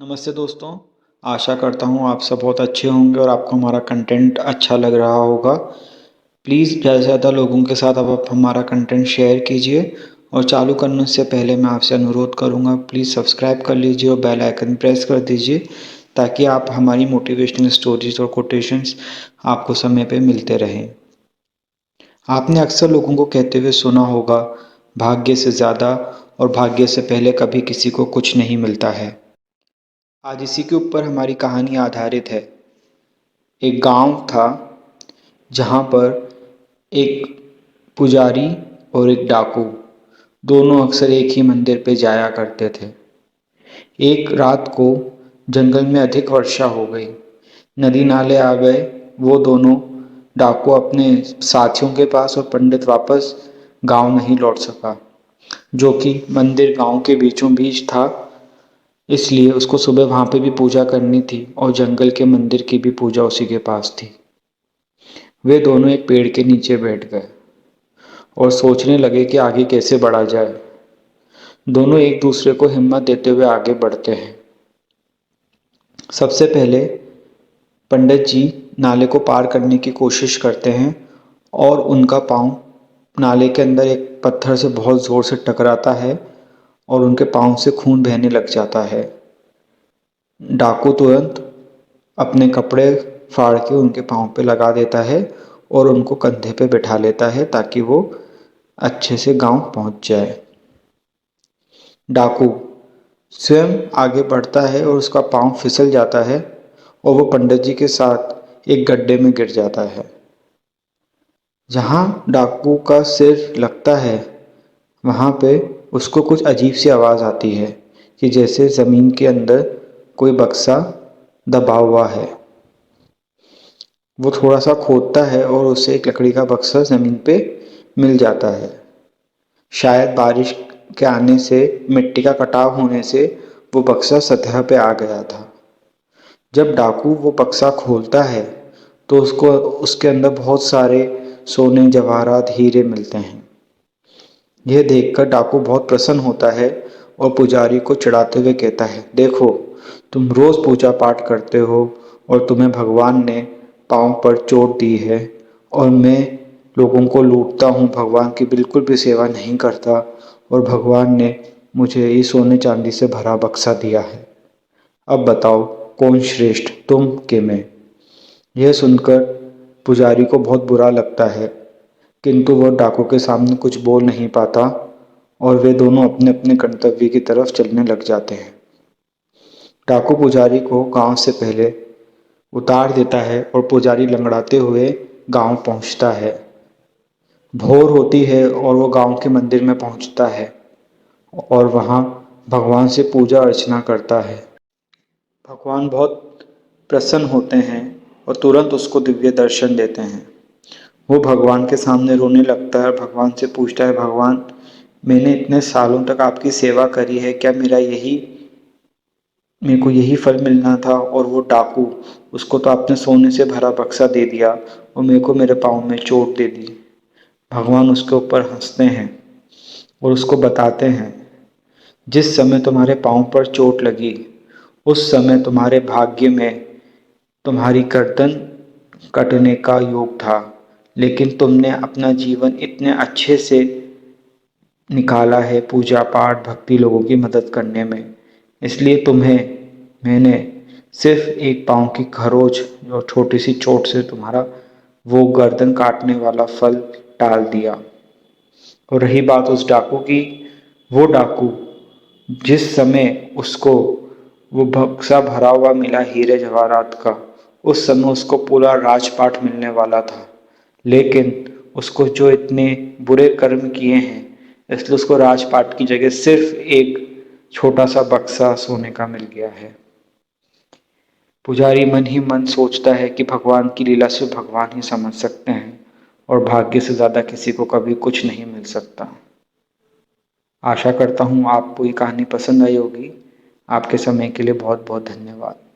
नमस्ते दोस्तों, आशा करता हूँ आप सब बहुत अच्छे होंगे और आपको हमारा कंटेंट अच्छा लग रहा होगा। प्लीज़ ज़्यादा से ज़्यादा लोगों के साथ अब आप हमारा कंटेंट शेयर कीजिए और चालू करने से पहले मैं आपसे अनुरोध करूँगा, प्लीज़ सब्सक्राइब कर लीजिए और बेल आइकन प्रेस कर दीजिए ताकि आप हमारी मोटिवेशनल स्टोरीज़ और कोटेशंस आपको समय पे मिलते रहें। आपने अक्सर लोगों को कहते हुए सुना होगा, भाग्य से ज़्यादा और भाग्य से पहले कभी किसी को कुछ नहीं मिलता है। आज इसी के ऊपर हमारी कहानी आधारित है। एक गांव था जहां पर एक पुजारी और एक डाकू दोनों अक्सर एक ही मंदिर पे जाया करते थे। एक रात को जंगल में अधिक वर्षा हो गई, नदी नाले आ गए। वो दोनों डाकू अपने साथियों के पास और पंडित वापस गांव नहीं लौट सका, जो कि मंदिर गांव के बीचों बीच था। इसलिए उसको सुबह वहां पे भी पूजा करनी थी और जंगल के मंदिर की भी पूजा उसी के पास थी। वे दोनों एक पेड़ के नीचे बैठ गए और सोचने लगे कि आगे कैसे बढ़ा जाए। दोनों एक दूसरे को हिम्मत देते हुए आगे बढ़ते हैं। सबसे पहले पंडित जी नाले को पार करने की कोशिश करते हैं और उनका पाँव नाले के अंदर एक पत्थर से बहुत ज़ोर से टकराता है और उनके पाँव से खून बहने लग जाता है। डाकू तुरंत अपने कपड़े फाड़ के उनके पाँव पे लगा देता है और उनको कंधे पे बिठा लेता है ताकि वो अच्छे से गांव पहुंच जाए। डाकू स्वयं आगे बढ़ता है और उसका पाँव फिसल जाता है और वो पंडित जी के साथ एक गड्ढे में गिर जाता है। जहाँ डाकू का सिर लगता है वहाँ पे उसको कुछ अजीब सी आवाज़ आती है कि जैसे ज़मीन के अंदर कोई बक्सा दबा हुआ है। वो थोड़ा सा खोदता है और उसे एक लकड़ी का बक्सा ज़मीन पे मिल जाता है। शायद बारिश के आने से, मिट्टी का कटाव होने से वो बक्सा सतह पे आ गया था। जब डाकू वो बक्सा खोलता है तो उसको उसके अंदर बहुत सारे सोने, जवाहरात, हीरे मिलते हैं। यह देखकर डाकू बहुत प्रसन्न होता है और पुजारी को चिढ़ाते हुए कहता है, देखो, तुम रोज पूजा पाठ करते हो और तुम्हें भगवान ने पाँव पर चोट दी है और मैं लोगों को लूटता हूँ, भगवान की बिल्कुल भी सेवा नहीं करता और भगवान ने मुझे ये सोने चांदी से भरा बक्सा दिया है। अब बताओ कौन श्रेष्ठ, तुम कि मैं? यह सुनकर पुजारी को बहुत बुरा लगता है, किंतु वह डाकू के सामने कुछ बोल नहीं पाता और वे दोनों अपने अपने गंतव्य की तरफ चलने लग जाते हैं। डाकू पुजारी को गांव से पहले उतार देता है और पुजारी लंगड़ाते हुए गांव पहुंचता है। भोर होती है और वो गांव के मंदिर में पहुंचता है और वहां भगवान से पूजा अर्चना करता है। भगवान बहुत प्रसन्न होते हैं और तुरंत उसको दिव्य दर्शन देते हैं। वो भगवान के सामने रोने लगता है, भगवान से पूछता है, भगवान, मैंने इतने सालों तक आपकी सेवा करी है, क्या मेरे को यही फल मिलना था? और वो डाकू, उसको तो आपने सोने से भरा बक्सा दे दिया और मेरे को मेरे पाँव में चोट दे दी। भगवान उसके ऊपर हंसते हैं और उसको बताते हैं, जिस समय तुम्हारे पाँव पर चोट लगी उस समय तुम्हारे भाग्य में तुम्हारी गर्दन कटने का योग था, लेकिन तुमने अपना जीवन इतने अच्छे से निकाला है पूजा पाठ, भक्ति, लोगों की मदद करने में, इसलिए तुम्हें मैंने सिर्फ एक पाँव की खरोच और छोटी सी चोट से तुम्हारा वो गर्दन काटने वाला फल टाल दिया। और रही बात उस डाकू की, वो डाकू जिस समय उसको वो बक्सा भरा हुआ मिला हीरे जवाहरात का, उस समय उसको पूरा राजपाट मिलने वाला था, लेकिन उसको जो इतने बुरे कर्म किए हैं इसलिए उसको राजपाट की जगह सिर्फ एक छोटा सा बक्सा सोने का मिल गया है। पुजारी मन ही मन सोचता है कि भगवान की लीला से भगवान ही समझ सकते हैं और भाग्य से ज़्यादा किसी को कभी कुछ नहीं मिल सकता। आशा करता हूँ आपको ये कहानी पसंद आई होगी। आपके समय के लिए बहुत बहुत धन्यवाद।